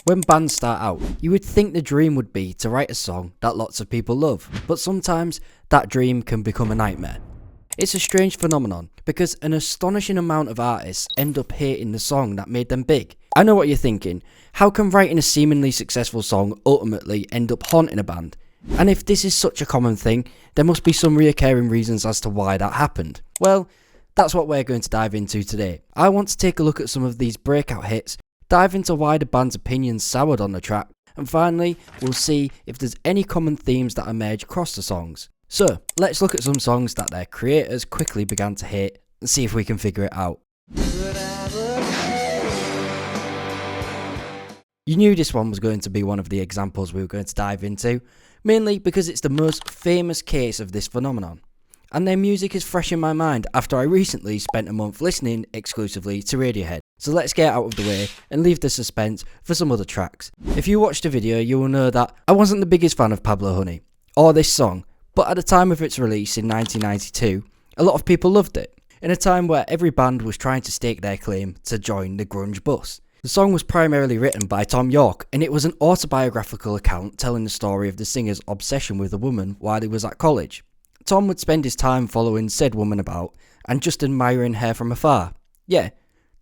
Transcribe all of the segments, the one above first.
When bands start out, you would think the dream would be to write a song that lots of people love, but sometimes that dream can become a nightmare. It's a strange phenomenon because an astonishing amount of artists end up hating the song that made them big. I know what you're thinking, how can writing a seemingly successful song ultimately end up haunting a band? And if this is such a common thing, there must be some reoccurring reasons as to why that happened. Well, that's what we're going to dive into today. I want to take a look at some of these breakout hits, dive into why the band's opinions soured on the track, and finally, we'll see if there's any common themes that emerge across the songs. So, let's look at some songs that their creators quickly began to hate and see if we can figure it out. You knew this one was going to be one of the examples we were going to dive into, mainly because it's the most famous case of this phenomenon. And their music is fresh in my mind after I recently spent a month listening exclusively to Radiohead. So let's get out of the way and leave the suspense for some other tracks. If you watched the video, you will know that I wasn't the biggest fan of Pablo Honey, or this song, but at the time of its release in 1992, a lot of people loved it, in a time where every band was trying to stake their claim to join the grunge bus. The song was primarily written by Tom York, and it was an autobiographical account telling the story of the singer's obsession with a woman while he was at college. Tom would spend his time following said woman about and just admiring her from afar. Yeah,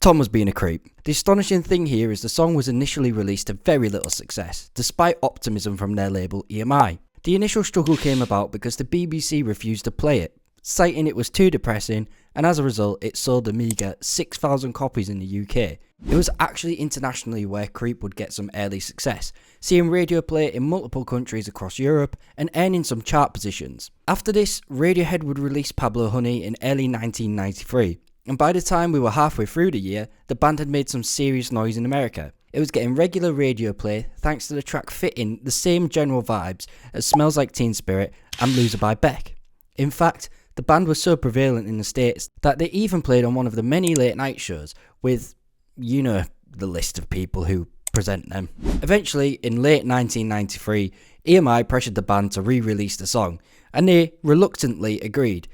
Tom was being a creep. The astonishing thing here is the song was initially released to very little success, despite optimism from their label EMI. The initial struggle came about because the BBC refused to play it, citing it was too depressing, and as a result it sold a meagre 6,000 copies in the UK. It was actually internationally where Creep would get some early success, seeing radio play in multiple countries across Europe and earning some chart positions. After this, Radiohead would release Pablo Honey in early 1993, and by the time we were halfway through the year, the band had made some serious noise in America. It was getting regular radio play thanks to the track fitting the same general vibes as Smells Like Teen Spirit and Loser by Beck. In fact, the band was so prevalent in the States that they even played on one of the many late night shows with, you know, the list of people who present them. Eventually, in late 1993, EMI pressured the band to re-release the song, and they reluctantly agreed.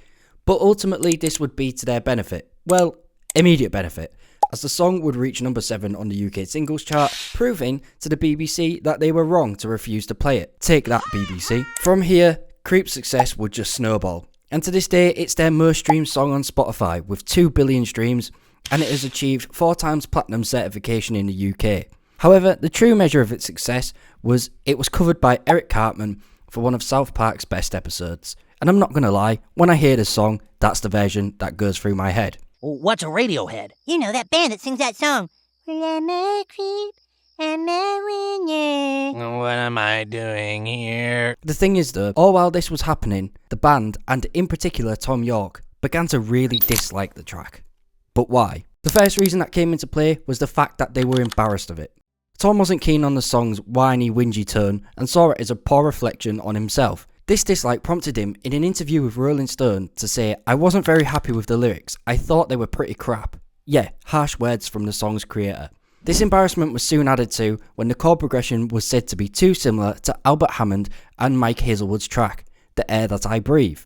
But ultimately this would be to their benefit. Well, immediate benefit, as the song would reach number 7 on the UK singles chart, proving to the BBC that they were wrong to refuse to play it. Take that, BBC. From here, Creep's success would just snowball, and to this day it's their most streamed song on Spotify with 2 billion streams, and it has achieved 4 times platinum certification in the UK. However, the true measure of its success was it was covered by Eric Cartman for one of South Park's best episodes. And I'm not gonna lie, when I hear this song, that's the version that goes through my head. What's a Radiohead? You know, that band that sings that song. Let me creep and then whinge. What am I doing here? The thing is though, all while this was happening, the band, and in particular Tom York, began to really dislike the track. But why? The first reason that came into play was the fact that they were embarrassed of it. Tom wasn't keen on the song's whiny, whingy tone and saw it as a poor reflection on himself. This dislike prompted him in an interview with Rolling Stone to say, "I wasn't very happy with the lyrics, I thought they were pretty crap." Yeah, harsh words from the song's creator. This embarrassment was soon added to when the chord progression was said to be too similar to Albert Hammond and Mike Hazelwood's track, The Air That I Breathe.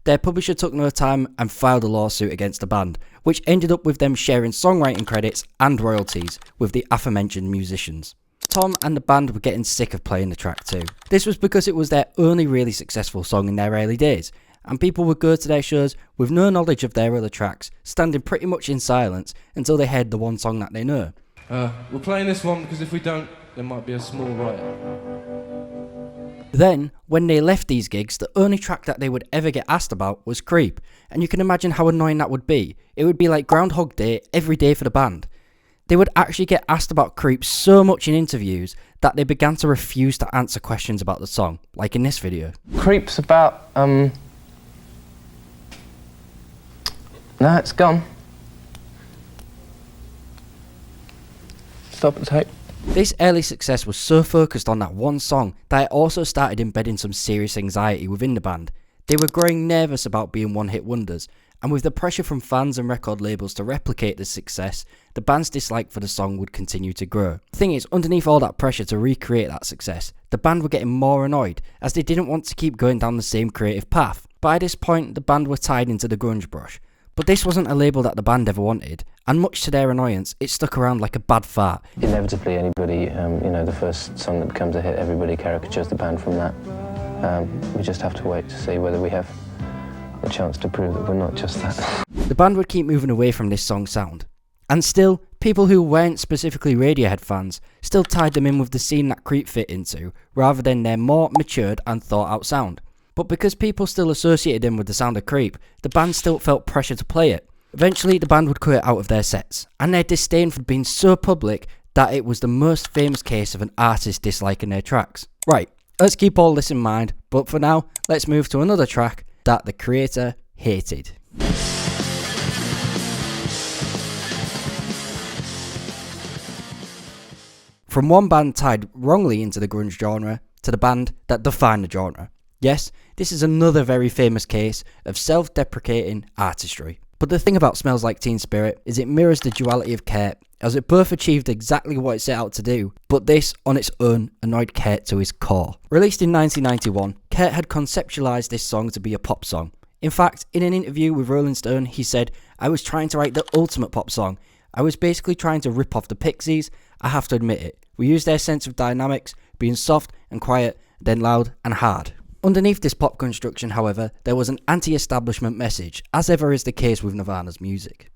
Their publisher took no time and filed a lawsuit against the band, which ended up with them sharing songwriting credits and royalties with the aforementioned musicians. Tom and the band were getting sick of playing the track too. This was because it was their only really successful song in their early days, and people would go to their shows with no knowledge of their other tracks, standing pretty much in silence until they heard the one song that they know. We're playing this one because if we don't, there might be a small riot. Then, when they left these gigs, the only track that they would ever get asked about was Creep, and you can imagine how annoying that would be. It would be like Groundhog Day every day for the band. They would actually get asked about Creep so much in interviews that they began to refuse to answer questions about the song, like in this video. Creep's about, No, it's gone. Stop the tape. This early success was so focused on that one song that it also started embedding some serious anxiety within the band. They were growing nervous about being one-hit wonders, and with the pressure from fans and record labels to replicate this success, the band's dislike for the song would continue to grow. The thing is, underneath all that pressure to recreate that success, the band were getting more annoyed, as they didn't want to keep going down the same creative path. By this point, the band were tied into the grunge brush, But this wasn't a label that the band ever wanted, and much to their annoyance, it stuck around like a bad fart. Inevitably, anybody, the first song that becomes a hit, everybody caricatures the band from that. We just have to wait to see whether we have the chance to prove that we're not just that. The band would keep moving away from this song's sound. And still, people who weren't specifically Radiohead fans still tied them in with the scene that Creep fit into, rather than their more matured and thought out sound. But because people still associated him with the sound of Creep, the band still felt pressure to play it. Eventually, the band would cut it out of their sets, and their disdain for being so public that it was the most famous case of an artist disliking their tracks. Right, let's keep all this in mind, but for now, let's move to another track that the creator hated. From one band tied wrongly into the grunge genre, to the band that defined the genre. Yes, this is another very famous case of self-deprecating artistry. But the thing about Smells Like Teen Spirit is it mirrors the duality of Kurt, as it both achieved exactly what it set out to do, but this, on its own, annoyed Kurt to his core. Released in 1991, Kurt had conceptualised this song to be a pop song. In fact, in an interview with Rolling Stone, he said, "I was trying to write the ultimate pop song. I was basically trying to rip off the Pixies. I have to admit it. We used their sense of dynamics, being soft and quiet, then loud and hard." Underneath this pop construction, however, there was an anti-establishment message, as ever is the case with Nirvana's music.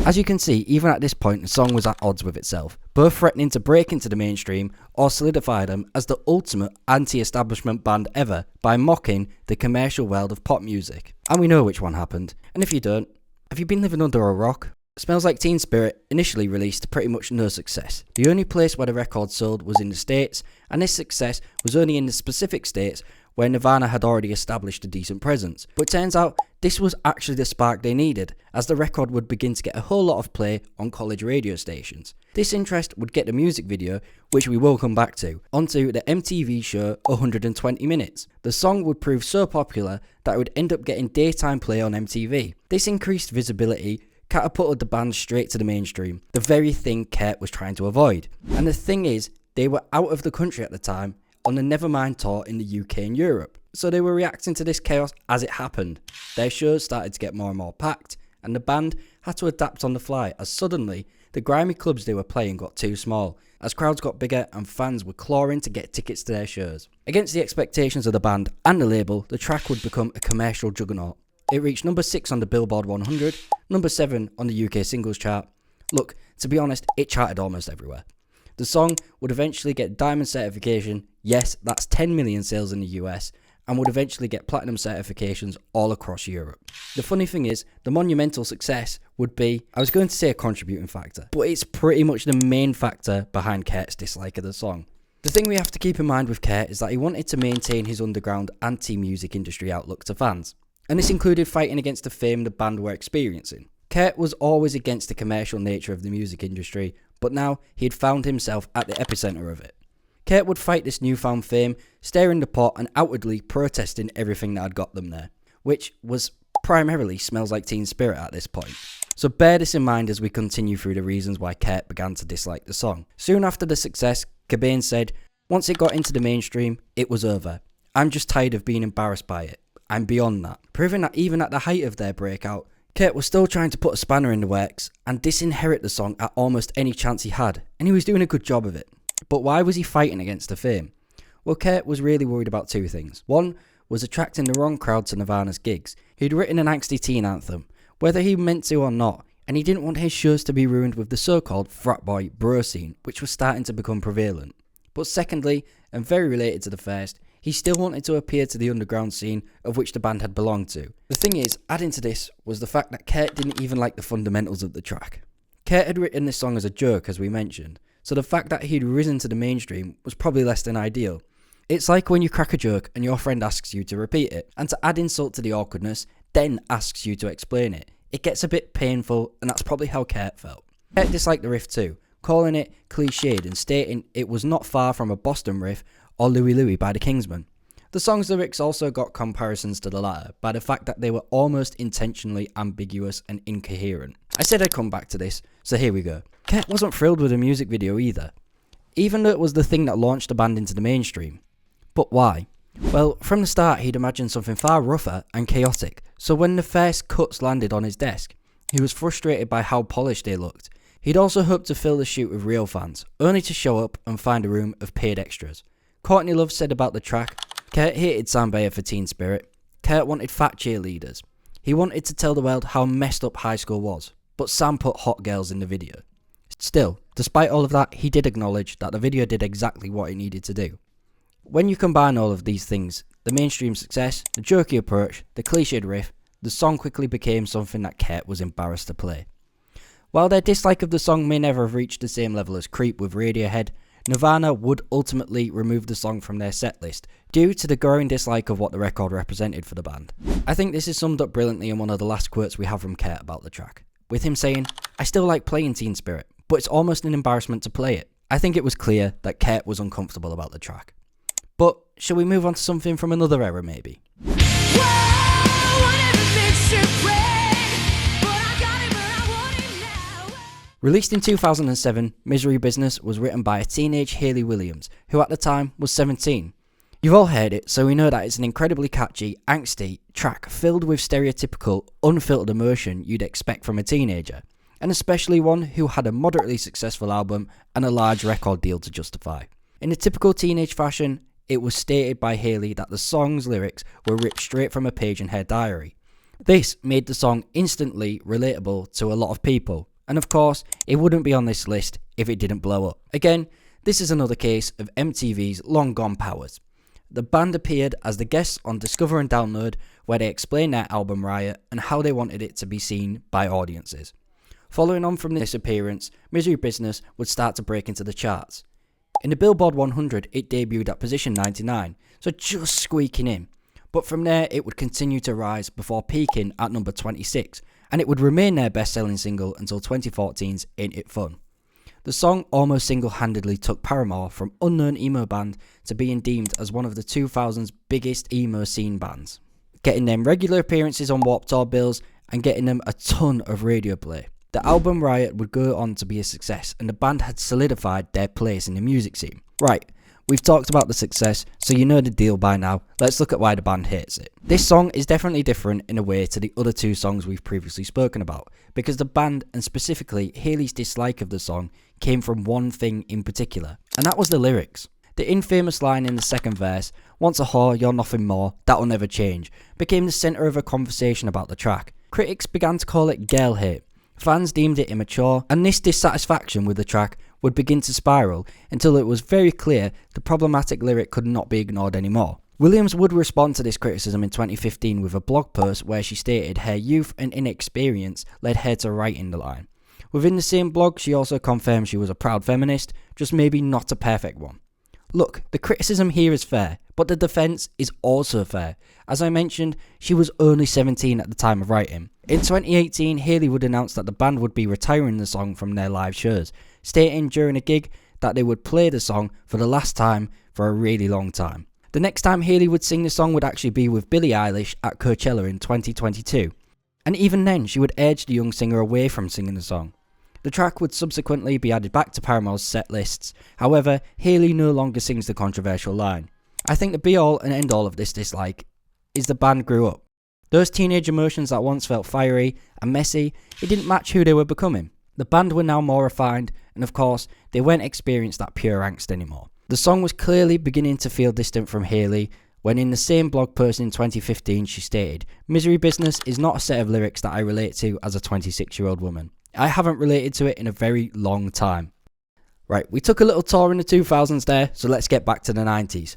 As you can see, even at this point, the song was at odds with itself, both threatening to break into the mainstream or solidify them as the ultimate anti-establishment band ever by mocking the commercial world of pop music. And we know which one happened, and if you don't, have you been living under a rock? Smells Like Teen Spirit initially released to pretty much no success. The only place where the record sold was in the States, and this success was only in the specific states where Nirvana had already established a decent presence. But it turns out this was actually the spark they needed, as the record would begin to get a whole lot of play on college radio stations. This interest would get the music video, which we will come back to, onto the MTV show 120 Minutes. The song would prove so popular that it would end up getting daytime play on MTV. This increased visibility catapulted the band straight to the mainstream, the very thing Kurt was trying to avoid. And the thing is, they were out of the country at the time, on the Nevermind tour in the UK and Europe, so they were reacting to this chaos as it happened. Their shows started to get more and more packed, and the band had to adapt on the fly, as suddenly the grimy clubs they were playing got too small, as crowds got bigger and fans were clawing to get tickets to their shows. Against the expectations of the band and the label, the track would become a commercial juggernaut. It reached number 6 on the Billboard 100, number 7 on the UK singles chart. Look, to be honest, it charted almost everywhere. The song would eventually get diamond certification, yes, that's 10 million sales in the US, and would eventually get platinum certifications all across Europe. The funny thing is, the monumental success would be, I was going to say a contributing factor, but it's pretty much the main factor behind Kurt's dislike of the song. The thing we have to keep in mind with Kurt is that he wanted to maintain his underground anti-music industry outlook to fans, and this included fighting against the fame the band were experiencing. Kurt was always against the commercial nature of the music industry, but now he had found himself at the epicenter of it. Kurt would fight this newfound fame, stirring the pot and outwardly protesting everything that had got them there, which was primarily Smells Like Teen Spirit at this point. So bear this in mind as we continue through the reasons why Kurt began to dislike the song. Soon after the success, Cobain said, "Once it got into the mainstream, it was over. I'm just tired of being embarrassed by it. I'm beyond that." Proving that even at the height of their breakout, Kurt was still trying to put a spanner in the works and disinherit the song at almost any chance he had, and he was doing a good job of it. But why was he fighting against the fame? Well, Kurt was really worried about two things. One was attracting the wrong crowd to Nirvana's gigs. He'd written an angsty teen anthem, whether he meant to or not, and he didn't want his shows to be ruined with the so-called frat boy bro scene, which was starting to become prevalent. But secondly, and very related to the first, he still wanted to appear to the underground scene of which the band had belonged to. The thing is, adding to this was the fact that Kurt didn't even like the fundamentals of the track. Kurt had written this song as a joke, as we mentioned, so the fact that he'd risen to the mainstream was probably less than ideal. It's like when you crack a joke and your friend asks you to repeat it, and to add insult to the awkwardness, then asks you to explain it. It gets a bit painful, and that's probably how Kurt felt. Kurt disliked the riff too, calling it cliched and stating it was not far from a Boston riff or Louie Louie by the Kingsmen. The song's lyrics also got comparisons to the latter by the fact that they were almost intentionally ambiguous and incoherent. I said I'd come back to this, so here we go. Kurt wasn't thrilled with the music video either, even though it was the thing that launched the band into the mainstream. But why? Well, from the start he'd imagined something far rougher and chaotic, so when the first cuts landed on his desk, He was frustrated by how polished they looked. He'd also hoped to fill the shoot with real fans, only to show up and find a room of paid extras. Courtney Love said about the track, Kurt hated Sam Bayer for Teen Spirit. Kurt wanted fat cheerleaders. He wanted to tell the world how messed up high school was, but Sam put hot girls in the video. Still, despite all of that, he did acknowledge that the video did exactly what it needed to do. When you combine all of these things, the mainstream success, the jokey approach, the cliched riff, the song quickly became something that Kurt was embarrassed to play. While their dislike of the song may never have reached the same level as Creep with Radiohead, Nirvana would ultimately remove the song from their setlist due to the growing dislike of what the record represented for the band. I think this is summed up brilliantly in one of the last quotes we have from Kurt about the track, with him saying, "I still like playing Teen Spirit, but it's almost an embarrassment to play it." I think it was clear that Kurt was uncomfortable about the track. But shall we move on to something from another era maybe? Released in 2007, Misery Business was written by a teenage Hayley Williams, who at the time was 17. You've all heard it, so we know that it's an incredibly catchy, angsty track filled with stereotypical, unfiltered emotion you'd expect from a teenager, and especially one who had a moderately successful album and a large record deal to justify. In a typical teenage fashion, it was stated by Hayley that the song's lyrics were ripped straight from a page in her diary. This made the song instantly relatable to a lot of people. And of course, it wouldn't be on this list if it didn't blow up. Again, this is another case of MTV's long gone powers. The band appeared as the guests on Discover and Download, where they explained their album Riot and how they wanted it to be seen by audiences. Following on from this appearance, Misery Business would start to break into the charts. In the Billboard 100, it debuted at position 99, so just squeaking in. But from there, it would continue to rise before peaking at number 26, and it would remain their best-selling single until 2014's Ain't It Fun. The song almost single-handedly took Paramore from unknown emo band to being deemed as one of the 2000s biggest emo scene bands, getting them regular appearances on Warped Tour bills and getting them a ton of radio play. The album Riot would go on to be a success, and the band had solidified their place in the music scene. Right, we've talked about the success, so you know the deal by now. Let's look at why the band hates it. This song is definitely different in a way to the other two songs we've previously spoken about, because the band, and specifically Hayley's dislike of the song, came from one thing in particular, and that was the lyrics. The infamous line in the second verse, "Once a whore, you're nothing more, that'll never change," became the centre of a conversation about the track. Critics began to call it girl hate. Fans deemed it immature, and this dissatisfaction with the track would begin to spiral until it was very clear the problematic lyric could not be ignored anymore. Williams would respond to this criticism in 2015 with a blog post where she stated her youth and inexperience led her to writing the line. Within the same blog, she also confirmed she was a proud feminist, just maybe not a perfect one. Look, the criticism here is fair, but the defence is also fair. As I mentioned, she was only 17 at the time of writing. In 2018, Hayley would announce that the band would be retiring the song from their live shows, stating during a gig that they would play the song for the last time for a really long time. The next time Hayley would sing the song would actually be with Billie Eilish at Coachella in 2022. And even then, she would urge the young singer away from singing the song. The track would subsequently be added back to Paramore's set lists. However, Hayley no longer sings the controversial line. I think the be-all and end-all of this dislike is the band grew up. Those teenage emotions that once felt fiery and messy, it didn't match who they were becoming. The band were now more refined, and of course, they weren't experiencing that pure angst anymore. The song was clearly beginning to feel distant from Hayley, when in the same blog post in 2015 she stated, "Misery Business is not a set of lyrics that I relate to as a 26-year-old woman. I haven't related to it in a very long time." Right, we took a little tour in the 2000s there, so let's get back to the 90s.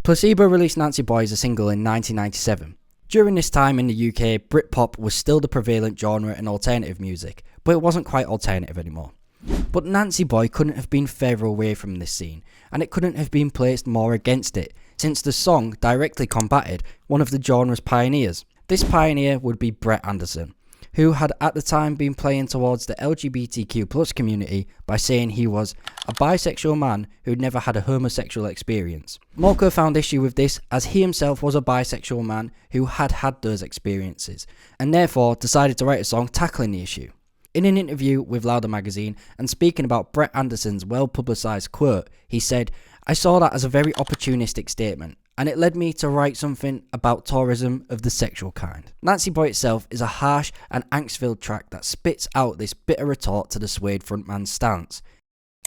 Placebo released Nancy Boy as a single in 1997. During this time in the UK, Britpop was still the prevalent genre in alternative music, but it wasn't quite alternative anymore. But Nancy Boy couldn't have been further away from this scene, and it couldn't have been placed more against it, since the song directly combated one of the genre's pioneers. This pioneer would be Brett Anderson, who had at the time been playing towards the LGBTQ+ community by saying he was a bisexual man who'd never had a homosexual experience. Molko found issue with this as he himself was a bisexual man who had had those experiences, and therefore decided to write a song tackling the issue. In an interview with Louder magazine and speaking about Brett Anderson's well-publicised quote, he said, I saw that as a very opportunistic statement, and it led me to write something about tourism of the sexual kind. Nancy Boy itself is a harsh and angst-filled track that spits out this bitter retort to the Suede frontman's stance.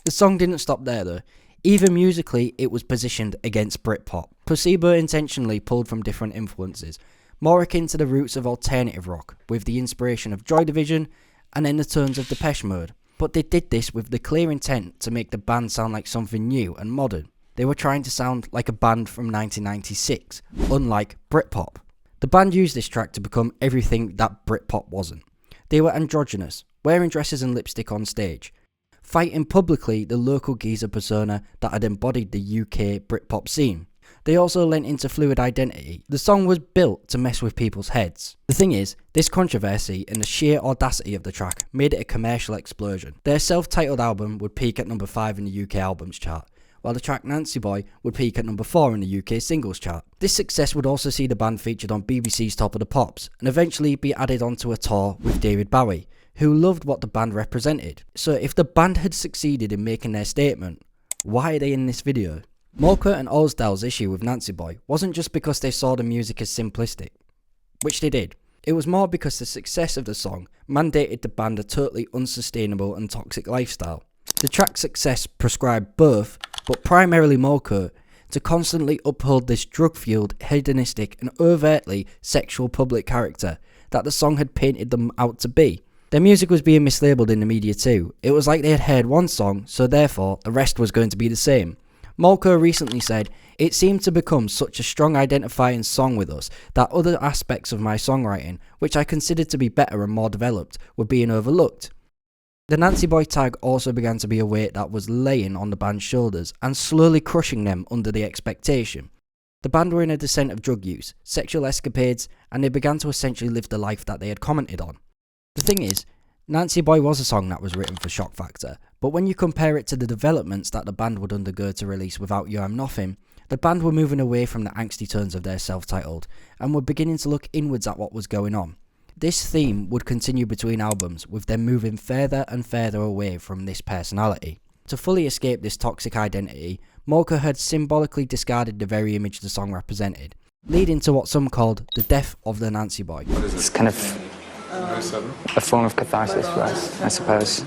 The song didn't stop there though. Even musically, it was positioned against Britpop. Placebo intentionally pulled from different influences, more akin to the roots of alternative rock, with the inspiration of Joy Division and then the tones of Depeche Mode. But they did this with the clear intent to make the band sound like something new and modern. They were trying to sound like a band from 1996, unlike Britpop. The band used this track to become everything that Britpop wasn't. They were androgynous, wearing dresses and lipstick on stage, fighting publicly the local geezer persona that had embodied the UK Britpop scene. They also lent into fluid identity. The song was built to mess with people's heads. The thing is, this controversy and the sheer audacity of the track made it a commercial explosion. Their self-titled album would peak at number 5 in the UK albums chart, while the track Nancy Boy would peak at number 4 in the UK singles chart. This success would also see the band featured on BBC's Top of the Pops, and eventually be added onto a tour with David Bowie, who loved what the band represented. So if the band had succeeded in making their statement, why are they in this video? Molker and Olsdale's issue with Nancy Boy wasn't just because they saw the music as simplistic, which they did. It was more because the success of the song mandated the band a totally unsustainable and toxic lifestyle. The track's success prescribed both, but primarily Molker, to constantly uphold this drug-fueled, hedonistic and overtly sexual public character that the song had painted them out to be. Their music was being mislabeled in the media too. It was like they had heard one song, so therefore the rest was going to be the same. Molker recently said, "It seemed to become such a strong identifying song with us that other aspects of my songwriting, which I considered to be better and more developed, were being overlooked." The Nancy Boy tag also began to be a weight that was laying on the band's shoulders and slowly crushing them under the expectation. The band were in a descent of drug use, sexual escapades, and they began to essentially live the life that they had commented on. The thing is, Nancy Boy was a song that was written for shock factor, but when you compare it to the developments that the band would undergo to release Without You I'm Nothing, the band were moving away from the angsty tones of their self-titled, and were beginning to look inwards at what was going on. This theme would continue between albums, with them moving further and further away from this personality. To fully escape this toxic identity, Molker had symbolically discarded the very image the song represented, leading to what some called the death of the Nancy Boy. It's kind of a form of catharsis for us, I suppose.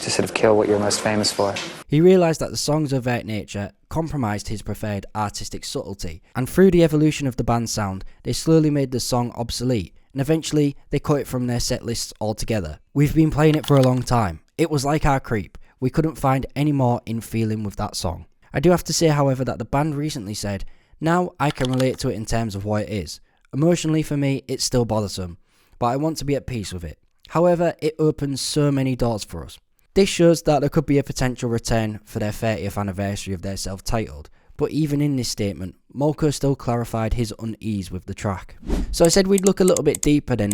To sort of kill what you're most famous for. He realised that the song's overt nature compromised his preferred artistic subtlety, and through the evolution of the band's sound, they slowly made the song obsolete, and eventually they cut it from their set lists altogether. We've been playing it for a long time. It was like our creep. We couldn't find any more in feeling with that song. I do have to say, however, that the band recently said, "Now I can relate to it in terms of what it is. Emotionally for me, it's still bothersome, but I want to be at peace with it. However, it opens so many doors for us." This shows that there could be a potential return for their 30th anniversary of their self-titled, but even in this statement, Molker still clarified his unease with the track. So I said we'd look a little bit deeper than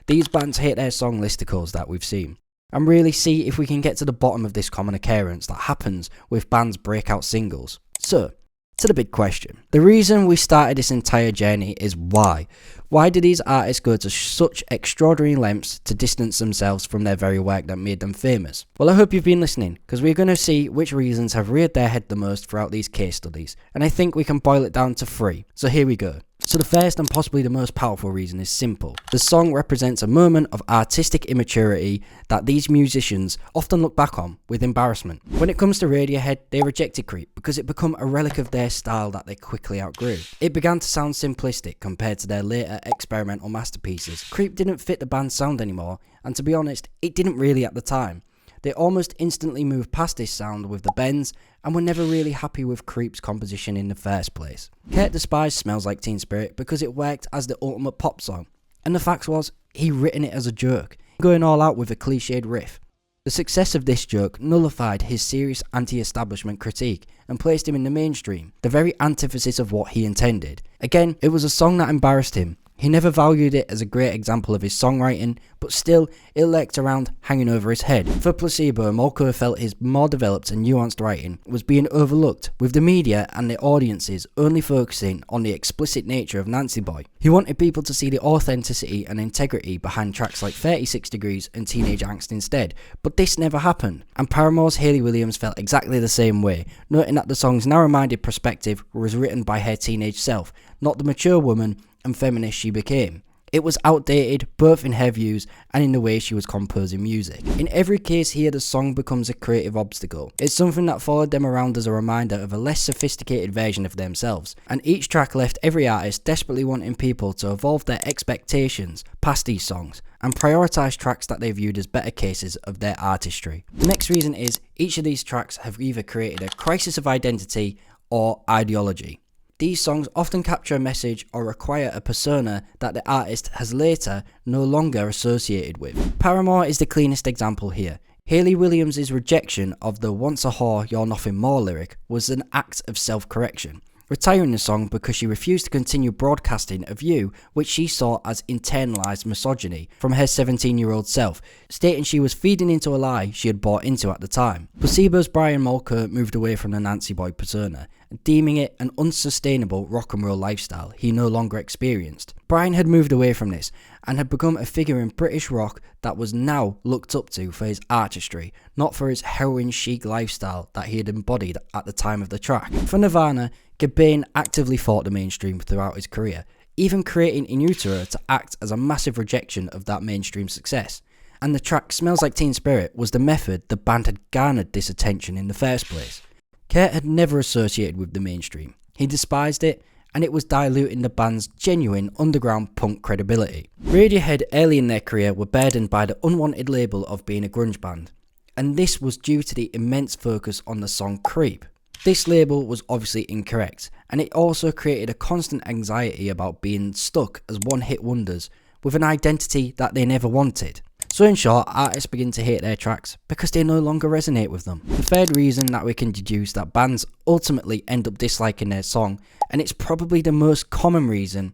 these bands hate their song listicles that we've seen, and really see if we can get to the bottom of this common occurrence that happens with bands' breakout singles. So, to the big question. The reason we started this entire journey is why. Why do these artists go to such extraordinary lengths to distance themselves from their very work that made them famous? Well, I hope you've been listening, because we're going to see which reasons have reared their head the most throughout these case studies, and I think we can boil it down to 3. So here we go. So the first and possibly the most powerful reason is simple. The song represents a moment of artistic immaturity that these musicians often look back on with embarrassment. When it comes to Radiohead, they rejected Creep because it became a relic of their style that they quickly outgrew. It began to sound simplistic compared to their later experimental masterpieces. Creep didn't fit the band's sound anymore, and to be honest, it didn't really at the time. They almost instantly moved past this sound with the bends, and were never really happy with Creep's composition in the first place. Kurt despised Smells Like Teen Spirit because it worked as the ultimate pop song, and the fact was, he'd written it as a joke, going all out with a cliched riff. The success of this joke nullified his serious anti-establishment critique and placed him in the mainstream, the very antithesis of what he intended. Again, it was a song that embarrassed him. He never valued it as a great example of his songwriting, but still, it lurked around hanging over his head. For Placebo, Molko felt his more developed and nuanced writing was being overlooked, with the media and the audiences only focusing on the explicit nature of Nancy Boy. He wanted people to see the authenticity and integrity behind tracks like 36 Degrees and Teenage Angst instead, but this never happened. And Paramore's Hayley Williams felt exactly the same way, noting that the song's narrow-minded perspective was written by her teenage self, not the mature woman and feminist she became. It was outdated, both in her views and in the way she was composing music. In every case here, the song becomes a creative obstacle. It's something that followed them around as a reminder of a less sophisticated version of themselves, and each track left every artist desperately wanting people to evolve their expectations past these songs, and prioritise tracks that they viewed as better cases of their artistry. The next reason is, each of these tracks have either created a crisis of identity or ideology. These songs often capture a message or require a persona that the artist has later no longer associated with. Paramore is the cleanest example here. Hayley Williams' rejection of the "once a whore, you're nothing more" lyric was an act of self-correction, retiring the song because she refused to continue broadcasting a view which she saw as internalised misogyny from her 17-year-old self, stating she was feeding into a lie she had bought into at the time. Placebo's Brian Molko moved away from the Nancy Boy persona, deeming it an unsustainable rock and roll lifestyle he no longer experienced. Brian had moved away from this and had become a figure in British rock that was now looked up to for his artistry, not for his heroin chic lifestyle that he had embodied at the time of the track. For Nirvana, Cobain actively fought the mainstream throughout his career, even creating In Utero to act as a massive rejection of that mainstream success. And the track Smells Like Teen Spirit was the method the band had garnered this attention in the first place. Kurt had never associated with the mainstream. He despised it, and it was diluting the band's genuine underground punk credibility. Radiohead early in their career were burdened by the unwanted label of being a grunge band, and this was due to the immense focus on the song Creep. This label was obviously incorrect, and it also created a constant anxiety about being stuck as one-hit wonders with an identity that they never wanted. So in short, artists begin to hate their tracks because they no longer resonate with them. The third reason that we can deduce that bands ultimately end up disliking their song, and it's probably the most common reason,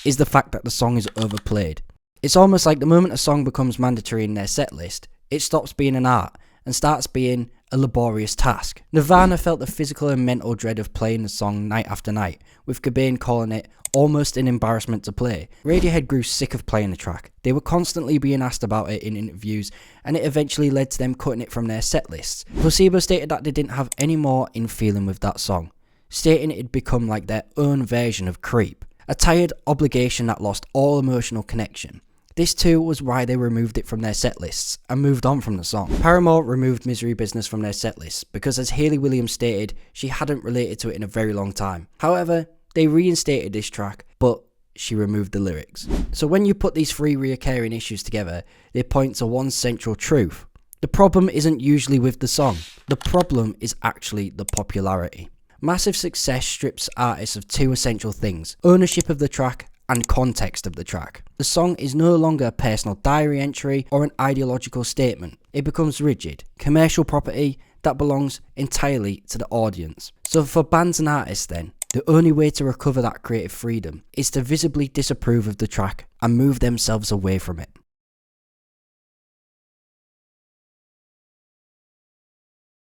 is the fact that the song is overplayed. It's almost like the moment a song becomes mandatory in their set list, it stops being an art and starts being a laborious task. Nirvana felt the physical and mental dread of playing the song night after night, with Cobain calling it almost an embarrassment to play. Radiohead grew sick of playing the track. They were constantly being asked about it in interviews, and it eventually led to them cutting it from their set lists. Placebo stated that they didn't have any more in feeling with that song, stating it had become like their own version of Creep, a tired obligation that lost all emotional connection. This too was why they removed it from their set lists and moved on from the song. Paramore removed Misery Business from their set lists because, as Hayley Williams stated, she hadn't related to it in a very long time. However, they reinstated this track, but she removed the lyrics. So when you put these three reoccurring issues together, they point to one central truth. The problem isn't usually with the song. The problem is actually the popularity. Massive success strips artists of two essential things: ownership of the track and context of the track. The song is no longer a personal diary entry or an ideological statement. It becomes rigid, commercial property that belongs entirely to the audience. So for bands and artists then, the only way to recover that creative freedom is to visibly disapprove of the track and move themselves away from it.